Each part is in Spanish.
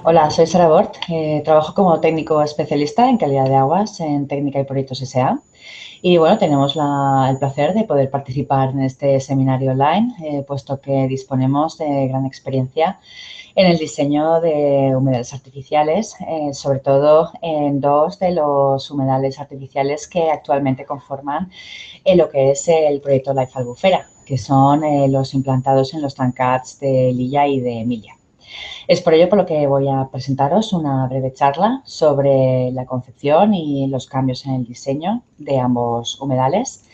Hola, soy Sara Bort. Trabajo como técnico especialista en calidad de aguas en Técnica y Proyectos S.A. Y bueno, tenemos el placer de poder participar en este seminario online, puesto que disponemos de gran experiencia en el diseño de humedales artificiales, sobre todo en dos de los humedales artificiales que actualmente conforman lo que es el proyecto Life Albufera, que son los implantados en los tancats de Lilla y de Emilia. Es por ello por lo que voy a presentaros una breve charla sobre la concepción y los cambios en el diseño de ambos humedales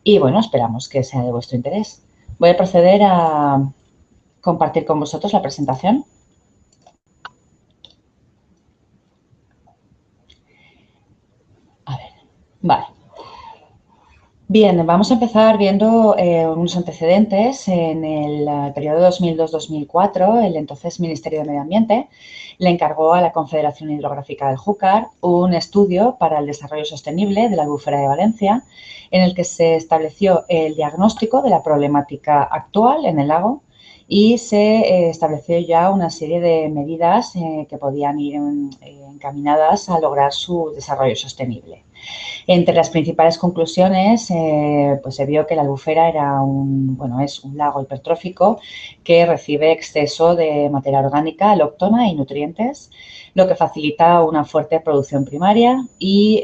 y, bueno, esperamos que sea de vuestro interés. Voy a proceder a compartir con vosotros la presentación. A ver, vale. Bien, vamos a empezar viendo unos antecedentes. En el periodo 2002-2004, el entonces Ministerio de Medio Ambiente le encargó a la Confederación Hidrográfica del Júcar un estudio para el desarrollo sostenible de la albufera de Valencia, en el que se estableció el diagnóstico de la problemática actual en el lago y se estableció ya una serie de medidas que podían ir encaminadas a lograr su desarrollo sostenible. Entre las principales conclusiones, pues se vio que la albufera es un lago hipertrófico que recibe exceso de materia orgánica, alóctona y nutrientes, lo que facilita una fuerte producción primaria y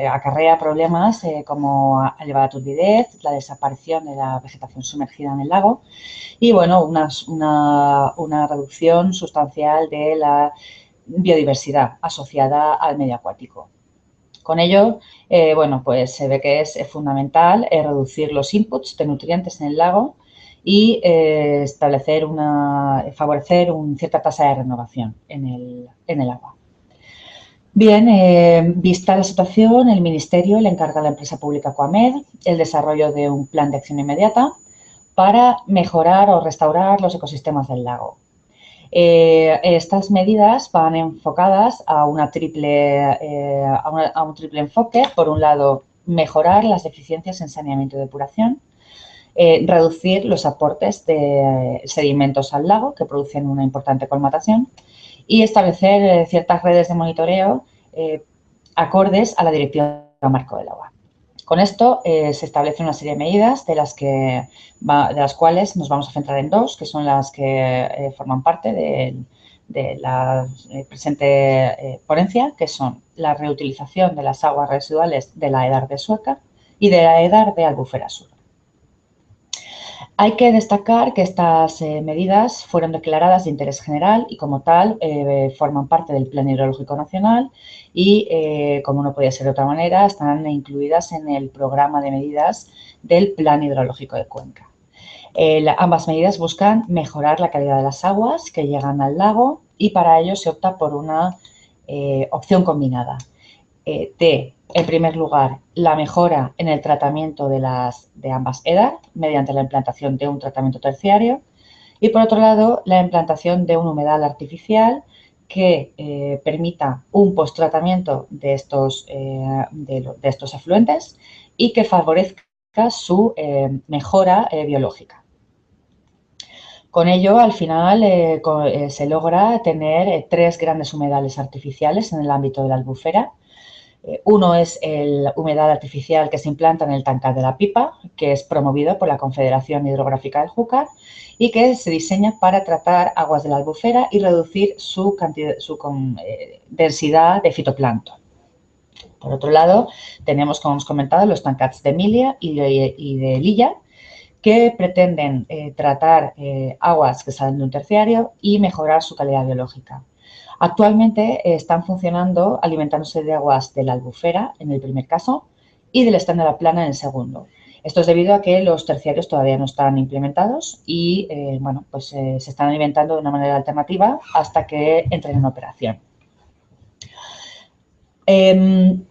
acarrea problemas como elevada turbidez, la desaparición de la vegetación sumergida en el lago y, bueno, una reducción sustancial de la biodiversidad asociada al medio acuático. Con ello, pues se ve que es fundamental reducir los inputs de nutrientes en el lago y favorecer una cierta tasa de renovación en el agua. Bien, vista la situación, el Ministerio le encarga a la empresa pública Coamed el desarrollo de un plan de acción inmediata para mejorar o restaurar los ecosistemas del lago. Estas medidas van enfocadas a un triple enfoque. Por un lado, mejorar las deficiencias en saneamiento y depuración, reducir los aportes de sedimentos al lago que producen una importante colmatación y establecer ciertas redes de monitoreo acordes a la Directiva Marco del Agua. Con esto se establece una serie de medidas de las cuales nos vamos a centrar en dos, que son las que forman parte de la presente ponencia, que son la reutilización de las aguas residuales de la EDAR de Sueca y de la EDAR de Albufera Sur. Hay que destacar que estas medidas fueron declaradas de interés general y, como tal, forman parte del Plan Hidrológico Nacional y, como no podía ser de otra manera, están incluidas en el programa de medidas del Plan Hidrológico de Cuenca. Ambas medidas buscan mejorar la calidad de las aguas que llegan al lago y para ello se opta por una opción combinada en primer lugar, la mejora en el tratamiento de ambas EDAR mediante la implantación de un tratamiento terciario y, por otro lado, la implantación de un humedal artificial que permita un posttratamiento de estos afluentes y que favorezca su mejora biológica. Con ello, al final, se logra tener tres grandes humedales artificiales en el ámbito de la albufera. Uno es el humedal artificial que se implanta en el Tancat de la Pipa, que es promovido por la Confederación Hidrográfica del Júcar y que se diseña para tratar aguas de la albufera y reducir su densidad de fitoplancton. Por otro lado, tenemos, como hemos comentado, los Tancats de Emilia y de Lilla, que pretenden tratar aguas que salen de un terciario y mejorar su calidad biológica. Actualmente están funcionando alimentándose de aguas de la albufera, en el primer caso, y del stand de la plana, en el segundo. Esto es debido a que los terciarios todavía no están implementados y se están alimentando de una manera alternativa hasta que entren en operación.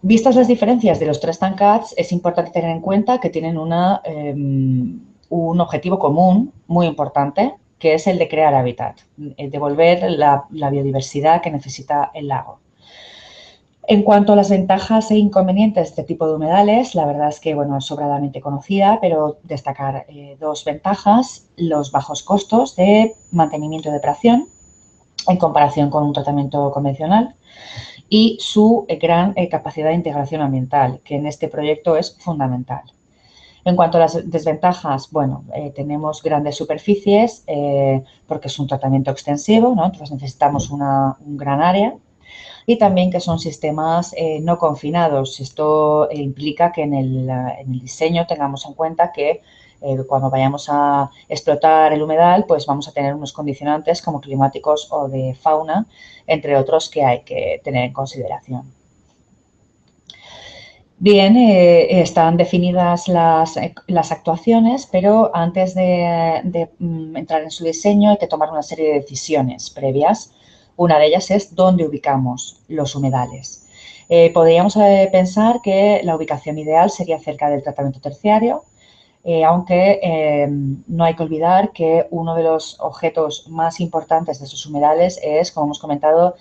Vistas las diferencias de los tres tancats, es importante tener en cuenta que tienen un objetivo común muy importante, que es el de crear hábitat, devolver la biodiversidad que necesita el lago. En cuanto a las ventajas e inconvenientes de este tipo de humedales, la verdad es que, bueno, es sobradamente conocida, pero destacar dos ventajas: los bajos costos de mantenimiento y depuración en comparación con un tratamiento convencional, y su gran capacidad de integración ambiental, que en este proyecto es fundamental. En cuanto a las desventajas, bueno, tenemos grandes superficies porque es un tratamiento extensivo, ¿no? Entonces necesitamos un gran área, y también que son sistemas no confinados. Esto implica que en el diseño tengamos en cuenta que cuando vayamos a explotar el humedal, pues vamos a tener unos condicionantes como climáticos o de fauna, entre otros, que hay que tener en consideración. Bien, están definidas las actuaciones, pero antes de entrar en su diseño hay que tomar una serie de decisiones previas. Una de ellas es dónde ubicamos los humedales. Podríamos pensar que la ubicación ideal sería cerca del tratamiento terciario, aunque no hay que olvidar que uno de los objetos más importantes de esos humedales es, como hemos comentado,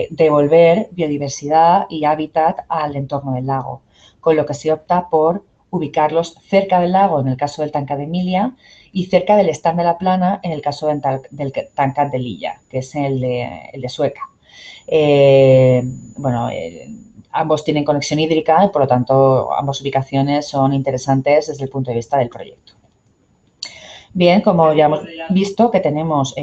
devolver biodiversidad y hábitat al entorno del lago, con lo que se opta por ubicarlos cerca del lago en el caso del Tancat de Emilia y cerca del Estany de la Plana en el caso del Tancat de Lilla, que es el de Sueca. Bueno, ambos tienen conexión hídrica y, por lo tanto, ambas ubicaciones son interesantes desde el punto de vista del proyecto. Bien, como ya hemos visto que tenemos,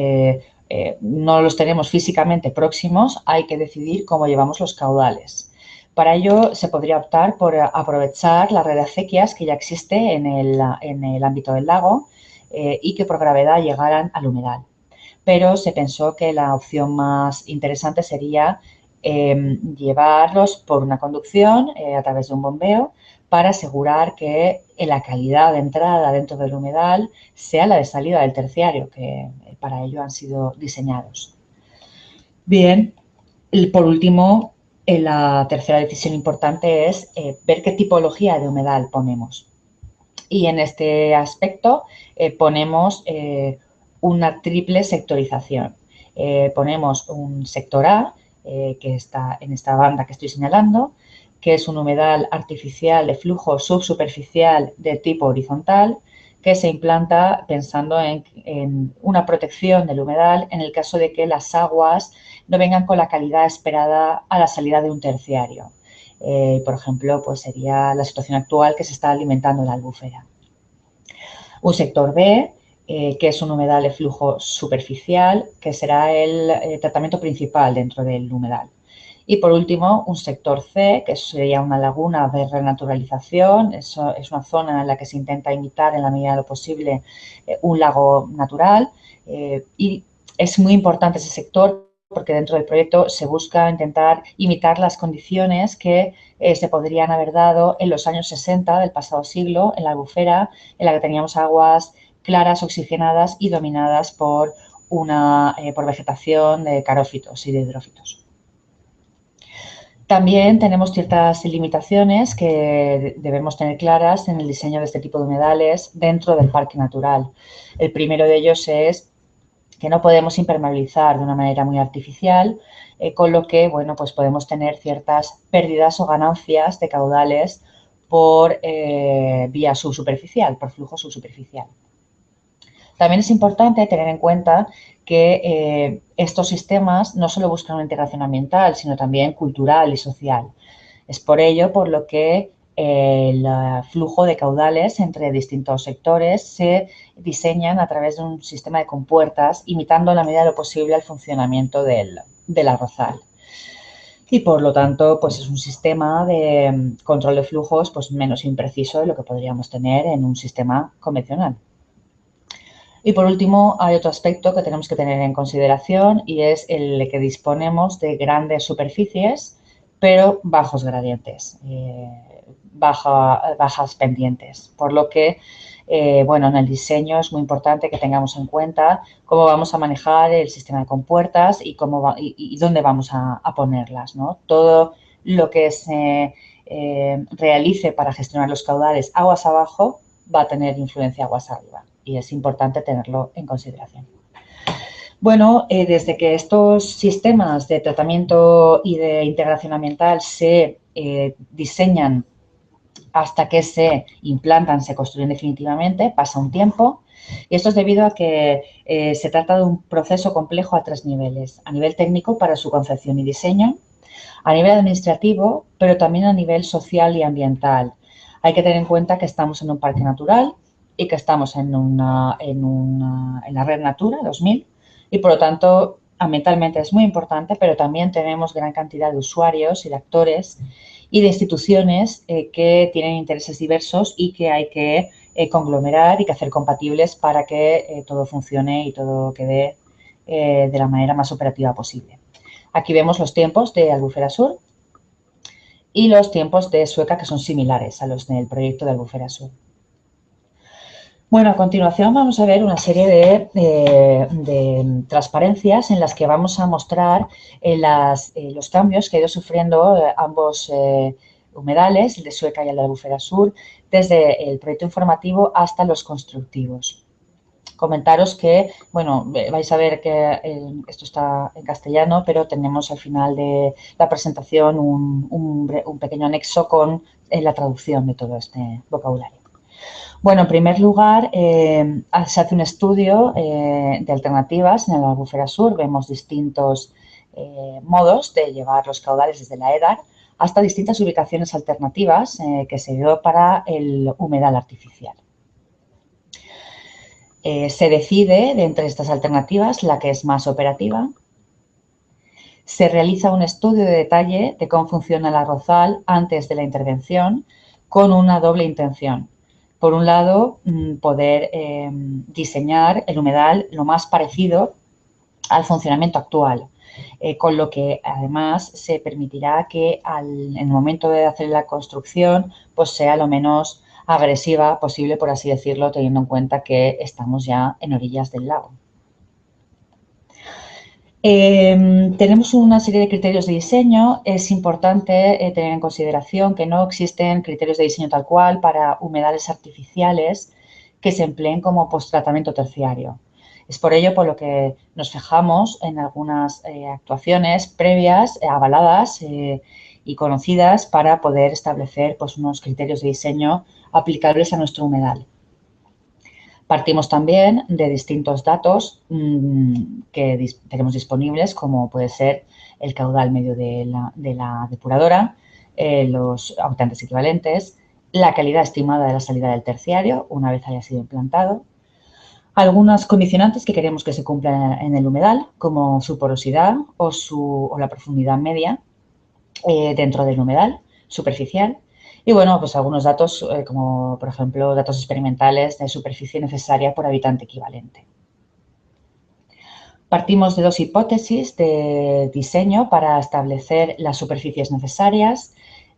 no los tenemos físicamente próximos, hay que decidir cómo llevamos los caudales. Para ello, se podría optar por aprovechar la red de acequias que ya existe en el ámbito del lago y que por gravedad llegaran al humedal. Pero se pensó que la opción más interesante sería llevarlos por una conducción a través de un bombeo para asegurar que la calidad de entrada dentro del humedal sea la de salida del terciario, que para ello han sido diseñados. Bien, y por último, la tercera decisión importante es ver qué tipología de humedal ponemos. Y en este aspecto ponemos una triple sectorización. Ponemos un sector A, que está en esta banda que estoy señalando, que es un humedal artificial de flujo subsuperficial de tipo horizontal, que se implanta pensando en una protección del humedal en el caso de que las aguas no vengan con la calidad esperada a la salida de un terciario. Por ejemplo, pues sería la situación actual que se está alimentando en la albufera. Un sector B, que es un humedal de flujo superficial, que será el tratamiento principal dentro del humedal. Y por último, un sector C, que sería una laguna de renaturalización. Eso es una zona en la que se intenta imitar en la medida de lo posible un lago natural. Y es muy importante ese sector porque dentro del proyecto se busca intentar imitar las condiciones que se podrían haber dado en los años 60 del pasado siglo en la albufera, en la que teníamos aguas claras, oxigenadas y dominadas por vegetación de carófitos y de hidrófitos. También tenemos ciertas limitaciones que debemos tener claras en el diseño de este tipo de humedales dentro del parque natural. El primero de ellos es que no podemos impermeabilizar de una manera muy artificial, con lo que, bueno, pues podemos tener ciertas pérdidas o ganancias de caudales por vía subsuperficial, por flujo subsuperficial. También es importante tener en cuenta que estos sistemas no solo buscan una integración ambiental, sino también cultural y social. Es por ello por lo que el flujo de caudales entre distintos sectores se diseñan a través de un sistema de compuertas, imitando en la medida de lo posible el funcionamiento del arrozal. Y por lo tanto, pues es un sistema de control de flujos pues menos impreciso de lo que podríamos tener en un sistema convencional. Y por último, hay otro aspecto que tenemos que tener en consideración y es el de que disponemos de grandes superficies, pero bajos gradientes, bajas pendientes. Por lo que, bueno, en el diseño es muy importante que tengamos en cuenta cómo vamos a manejar el sistema de compuertas y dónde vamos a ponerlas, ¿no? Todo lo que se realice para gestionar los caudales aguas abajo va a tener influencia aguas arriba. Y es importante tenerlo en consideración. Bueno, desde que estos sistemas de tratamiento y de integración ambiental se diseñan hasta que se implantan, se construyen definitivamente, pasa un tiempo. Y esto es debido a que se trata de un proceso complejo a 3 niveles. A nivel técnico para su concepción y diseño, a nivel administrativo, pero también a nivel social y ambiental. Hay que tener en cuenta que estamos en un parque natural y que estamos en la red Natura 2000 y, por lo tanto, ambientalmente es muy importante, pero también tenemos gran cantidad de usuarios y de actores y de instituciones que tienen intereses diversos y que hay que conglomerar y que hacer compatibles para que todo funcione y todo quede de la manera más operativa posible. Aquí vemos los tiempos de Albufera Sur y los tiempos de Sueca, que son similares a los del proyecto de Albufera Sur. Bueno, a continuación vamos a ver una serie de transparencias en las que vamos a mostrar los cambios que ha ido sufriendo ambos humedales, el de Sueca y el de Albufera Sur, desde el proyecto informativo hasta los constructivos. Comentaros que, bueno, vais a ver que esto está en castellano, pero tenemos al final de la presentación un pequeño anexo con la traducción de todo este vocabulario. Bueno, en primer lugar, se hace un estudio de alternativas en el Albufera Sur. Vemos distintos modos de llevar los caudales desde la EDAR hasta distintas ubicaciones alternativas que se dio para el humedal artificial. Se decide, de entre estas alternativas, la que es más operativa. Se realiza un estudio de detalle de cómo funciona el arrozal antes de la intervención con una doble intención. Por un lado, poder diseñar el humedal lo más parecido al funcionamiento actual, con lo que además se permitirá que en el momento de hacer la construcción pues sea lo menos agresiva posible, por así decirlo, teniendo en cuenta que estamos ya en orillas del lago. Tenemos una serie de criterios de diseño. Es importante tener en consideración que no existen criterios de diseño tal cual para humedales artificiales que se empleen como posttratamiento terciario. Es por ello por lo que nos fijamos en algunas actuaciones previas, avaladas y conocidas para poder establecer pues, unos criterios de diseño aplicables a nuestro humedal. Partimos también de distintos datos que tenemos disponibles, como puede ser el caudal medio de la depuradora, los habitantes equivalentes, la calidad estimada de la salida del terciario una vez haya sido implantado, algunas condicionantes que queremos que se cumplan en el humedal, como su porosidad o la profundidad media dentro del humedal superficial. Y bueno, pues algunos datos como por ejemplo datos experimentales de superficie necesaria por habitante equivalente. Partimos de dos hipótesis de diseño para establecer las superficies necesarias.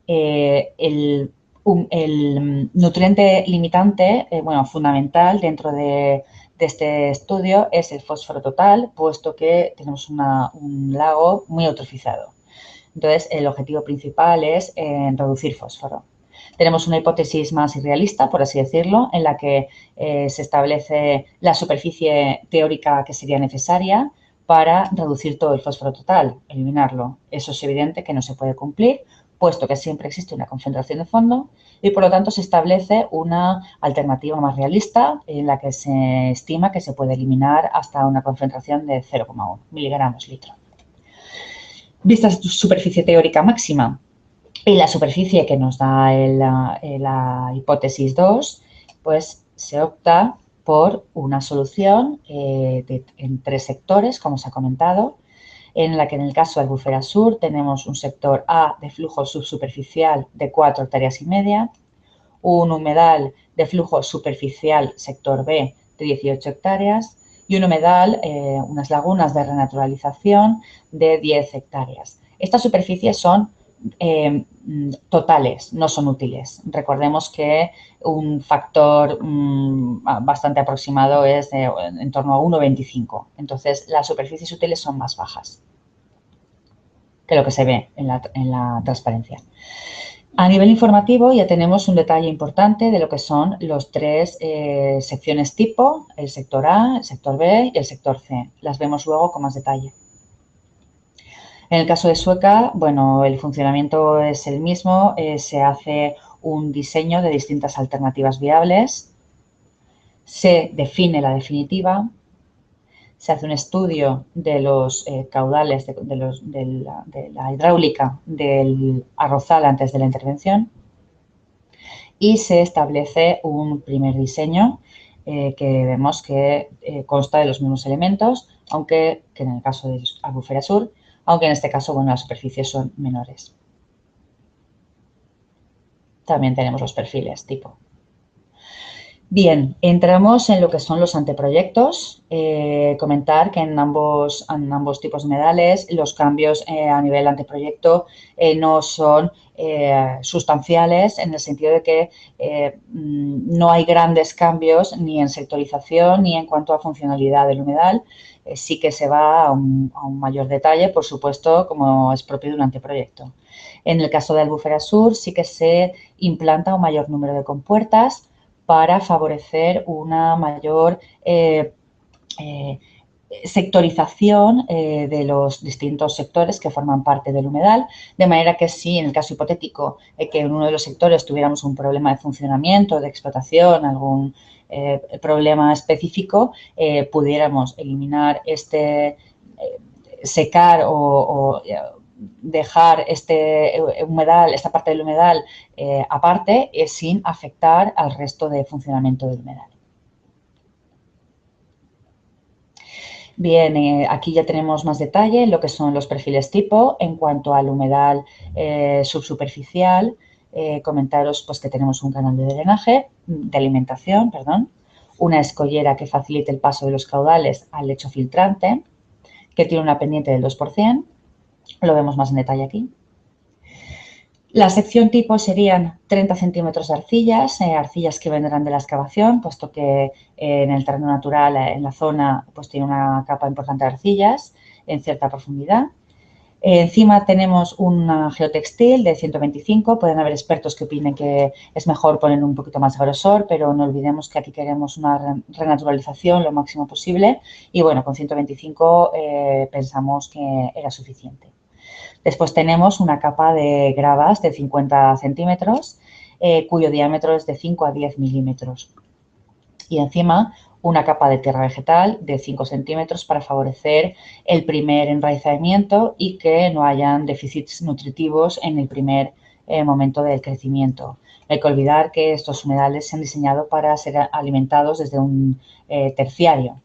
El nutriente limitante, fundamental dentro de este estudio es el fósforo total, puesto que tenemos un lago muy eutrofizado. Entonces, el objetivo principal es reducir fósforo. Tenemos una hipótesis más irrealista, por así decirlo, en la que se establece la superficie teórica que sería necesaria para reducir todo el fósforo total, eliminarlo. Eso es evidente que no se puede cumplir, puesto que siempre existe una concentración de fondo y, por lo tanto, se establece una alternativa más realista en la que se estima que se puede eliminar hasta una concentración de 0,1 miligramos litro. Vista su superficie teórica máxima y la superficie que nos da la hipótesis 2, pues se opta por una solución en 3 sectores, como se ha comentado, en la que en el caso de Albufera Sur tenemos un sector A de flujo subsuperficial de 4,5 hectáreas, un humedal de flujo superficial sector B de 18 hectáreas y un humedal, unas lagunas de renaturalización de 10 hectáreas. Estas superficies son totales, no son útiles. Recordemos que un factor bastante aproximado es en torno a 1,25. Entonces, las superficies útiles son más bajas que lo que se ve en la transparencia. A nivel informativo ya tenemos un detalle importante de lo que son los tres secciones tipo, el sector A, el sector B y el sector C. Las vemos luego con más detalle. En el caso de Sueca, bueno, el funcionamiento es el mismo, se hace un diseño de distintas alternativas viables, se define la definitiva, se hace un estudio de los caudales de la hidráulica del arrozal antes de la intervención y se establece un primer diseño que vemos que consta de los mismos elementos, aunque que en el caso de Albufera Sur, aunque en este caso, bueno, las superficies son menores. También tenemos los perfiles tipo. Bien, entramos en lo que son los anteproyectos. Comentar que en ambos tipos de humedales los cambios a nivel anteproyecto no son sustanciales en el sentido de que no hay grandes cambios ni en sectorización ni en cuanto a funcionalidad del humedal. Sí que se va a un mayor detalle, por supuesto, como es propio de un anteproyecto. En el caso de Albufera Sur sí que se implanta un mayor número de compuertas para favorecer una mayor sectorización de los distintos sectores que forman parte del humedal, de manera que si en el caso hipotético que en uno de los sectores tuviéramos un problema de funcionamiento, de explotación, algún problema específico, pudiéramos eliminar secar o dejar esta parte del humedal aparte sin afectar al resto de funcionamiento del humedal. Bien, aquí ya tenemos más detalle en lo que son los perfiles tipo. En cuanto al humedal subsuperficial, comentaros pues, que tenemos un canal de alimentación, una escollera que facilite el paso de los caudales al lecho filtrante, que tiene una pendiente del 2%. Lo vemos más en detalle aquí. La sección tipo serían 30 centímetros de arcillas, arcillas que vendrán de la excavación, puesto que en el terreno natural, en la zona, pues tiene una capa importante de arcillas en cierta profundidad. Encima tenemos una geotextil de 125. Pueden haber expertos que opinen que es mejor poner un poquito más de grosor, pero no olvidemos que aquí queremos una renaturalización lo máximo posible y, bueno, con 125 pensamos que era suficiente. Después tenemos una capa de gravas de 50 centímetros, cuyo diámetro es de 5 a 10 milímetros. Y encima una capa de tierra vegetal de 5 centímetros para favorecer el primer enraizamiento y que no hayan déficits nutritivos en el primer momento del crecimiento. No hay que olvidar que estos humedales se han diseñado para ser alimentados desde un terciario,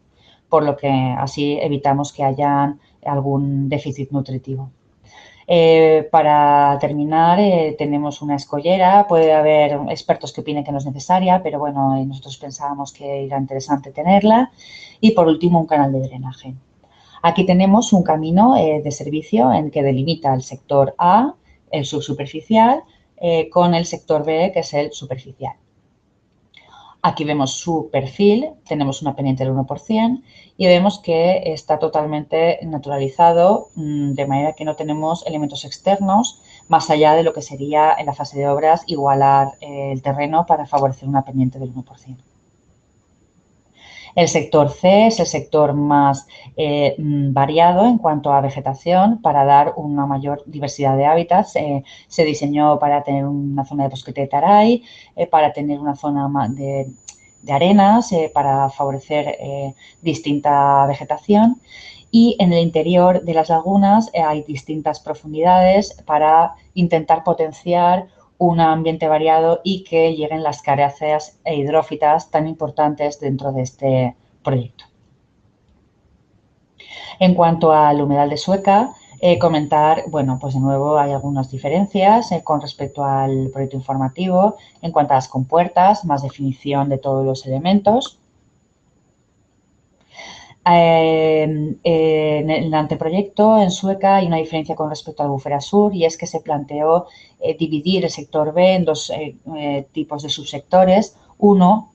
por lo que así evitamos que haya algún déficit nutritivo. Para terminar, tenemos una escollera. Puede haber expertos que opinen que no es necesaria, pero bueno, nosotros pensábamos que era interesante tenerla. Y por último, un canal de drenaje. Aquí tenemos un camino de servicio en que delimita el sector A, el subsuperficial, con el sector B, que es el superficial. Aquí vemos su perfil, tenemos una pendiente del 1% y vemos que está totalmente naturalizado, de manera que no tenemos elementos externos, más allá de lo que sería en la fase de obras igualar el terreno para favorecer una pendiente del 1%. El sector C es el sector más variado en cuanto a vegetación para dar una mayor diversidad de hábitats. Se diseñó para tener una zona de bosquete de taray, para tener una zona de arenas, para favorecer distinta vegetación. Y en el interior de las lagunas hay distintas profundidades para intentar potenciar un ambiente variado y que lleguen las cariáceas e hidrófitas tan importantes dentro de este proyecto. En cuanto al humedal de Sueca, comentar, bueno, pues de nuevo hay algunas diferencias con respecto al proyecto informativo en cuanto a las compuertas, más definición de todos los elementos. En el anteproyecto, en Sueca, hay una diferencia con respecto a Albufera Sur y es que se planteó dividir el sector B en dos tipos de subsectores. Uno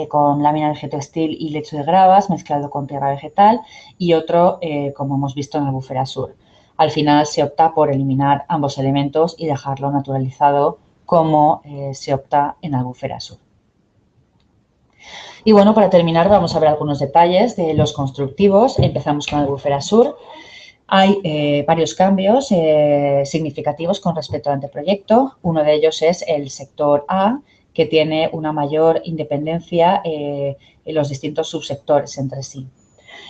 con lámina de geotextil y lecho de gravas mezclado con tierra vegetal y otro, como hemos visto en Albufera Sur. al final se opta por eliminar ambos elementos y dejarlo naturalizado como se opta en Albufera Sur. Y bueno, para terminar vamos a ver algunos detalles de los constructivos. Empezamos con Albufera Sur. Hay varios cambios significativos con respecto al anteproyecto. Uno de ellos es el sector A, que tiene una mayor independencia en los distintos subsectores entre sí.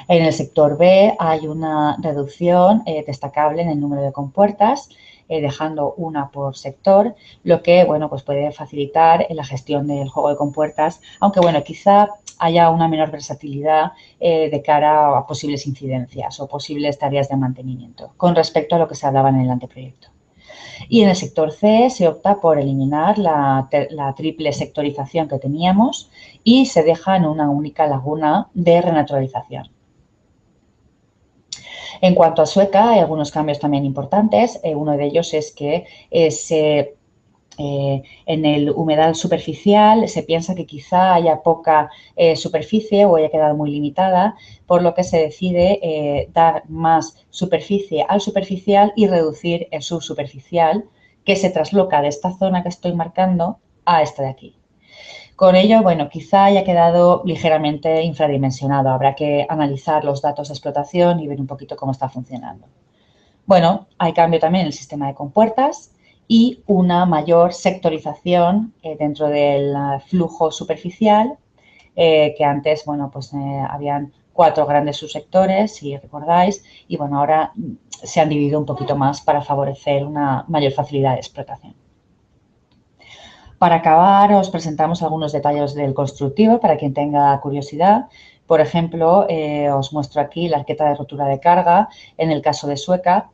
En el sector B hay una reducción destacable en el número de compuertas, dejando una por sector, lo que bueno, pues puede facilitar la gestión del juego de compuertas, aunque bueno, quizá haya una menor versatilidad de cara a posibles incidencias o posibles tareas de mantenimiento con respecto a lo que se hablaba en el anteproyecto. Y en el sector C se opta por eliminar la triple sectorización que teníamos y se deja en una única laguna de renaturalización. En cuanto a Sueca, hay algunos cambios también importantes. Uno de ellos es que en el humedal superficial se piensa que quizá haya poca superficie o haya quedado muy limitada, por lo que se decide dar más superficie al superficial y reducir el subsuperficial, que se trasloca de esta zona que estoy marcando a esta de aquí. Con ello, bueno, quizá haya quedado ligeramente infradimensionado. Habrá que analizar los datos de explotación y ver un poquito cómo está funcionando. Bueno, hay cambio también en el sistema de compuertas y una mayor sectorización dentro del flujo superficial, que antes, bueno, pues habían 4 grandes subsectores, si recordáis, y bueno, ahora se han dividido un poquito más para favorecer una mayor facilidad de explotación. Para acabar, os presentamos algunos detalles del constructivo para quien tenga curiosidad. Por ejemplo, os muestro aquí la arqueta de rotura de carga en el caso de Sueca,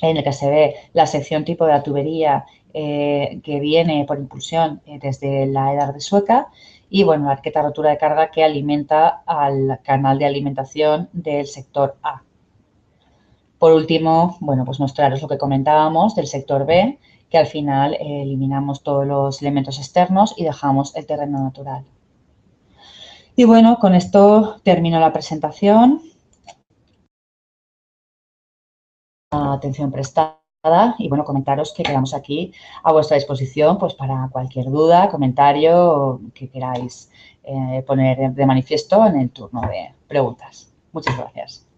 en el que se ve la sección tipo de la tubería que viene por impulsión desde la EDAR de Sueca y, bueno, la arqueta de rotura de carga que alimenta al canal de alimentación del sector A. Por último, bueno, pues mostraros lo que comentábamos del sector B, que al final eliminamos todos los elementos externos y dejamos el terreno natural. Y bueno, con esto termino la presentación. Atención prestada y bueno, comentaros que quedamos aquí a vuestra disposición pues para cualquier duda, comentario que queráis poner de manifiesto en el turno de preguntas. Muchas gracias.